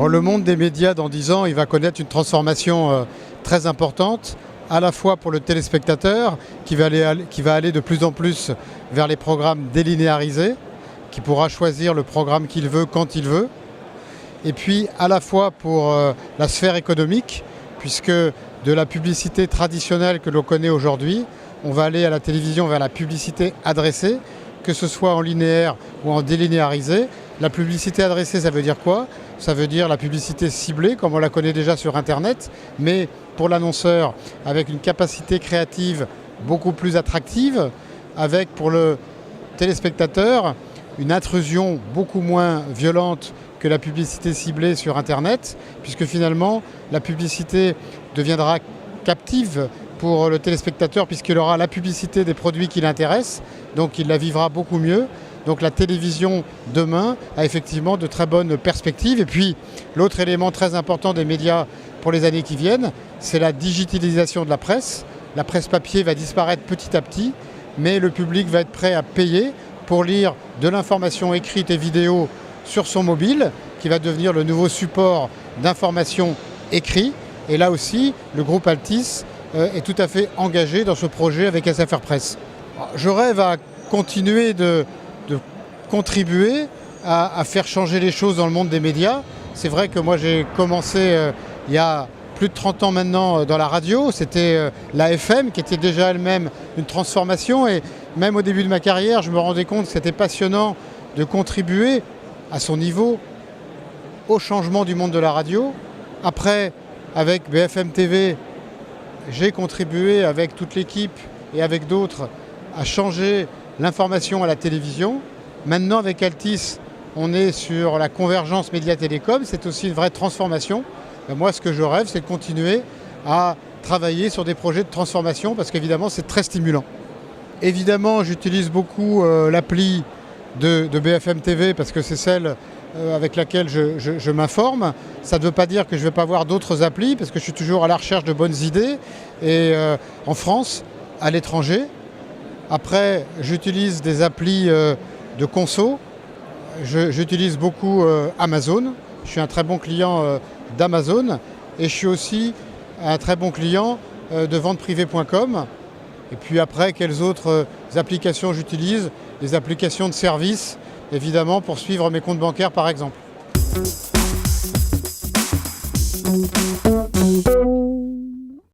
Le monde des médias dans 10 ans, il va connaître une transformation très importante, à la fois pour le téléspectateur qui va aller de plus en plus vers les programmes délinéarisés, qui pourra choisir le programme qu'il veut quand il veut, et puis à la fois pour la sphère économique, puisque de la publicité traditionnelle que l'on connaît aujourd'hui, on va aller à la télévision vers la publicité adressée, que ce soit en linéaire ou en délinéarisé. La publicité adressée, ça veut dire quoi? Ça veut dire la publicité ciblée, comme on la connaît déjà sur Internet, mais pour l'annonceur, avec une capacité créative beaucoup plus attractive, avec pour le téléspectateur une intrusion beaucoup moins violente que la publicité ciblée sur Internet, puisque finalement la publicité deviendra captive pour le téléspectateur, puisqu'il aura la publicité des produits qui l'intéressent, donc il la vivra beaucoup mieux. Donc la télévision demain a effectivement de très bonnes perspectives. Et puis l'autre élément très important des médias pour les années qui viennent, c'est la digitalisation de la presse. La presse papier va disparaître petit à petit, mais le public va être prêt à payer pour lire de l'information écrite et vidéo sur son mobile, qui va devenir le nouveau support d'information écrit. Et là aussi, le groupe Altice est tout à fait engagé dans ce projet avec SFR Presse. Je rêve à continuer de contribuer à faire changer les choses dans le monde des médias. C'est vrai que moi j'ai commencé il y a plus de 30 ans maintenant dans la radio. C'était la FM qui était déjà elle-même une transformation, et même au début de ma carrière, je me rendais compte que c'était passionnant de contribuer à son niveau au changement du monde de la radio. Après, avec BFM TV, j'ai contribué avec toute l'équipe et avec d'autres à changer l'information à la télévision. Maintenant, avec Altice, on est sur la convergence média-télécom. C'est aussi une vraie transformation. Moi, ce que je rêve, c'est de continuer à travailler sur des projets de transformation, parce qu'évidemment, c'est très stimulant. Évidemment, j'utilise beaucoup l'appli de BFM TV, parce que c'est celle avec laquelle je m'informe. Ça ne veut pas dire que je ne vais pas voir d'autres applis, parce que je suis toujours à la recherche de bonnes idées, et en France, à l'étranger. Après, j'utilise des applis de conso. J'utilise beaucoup Amazon. Je suis un très bon client d'Amazon, et je suis aussi un très bon client de venteprivée.com. Et puis après, quelles autres applications j'utilise? Des applications de service, évidemment, pour suivre mes comptes bancaires, par exemple.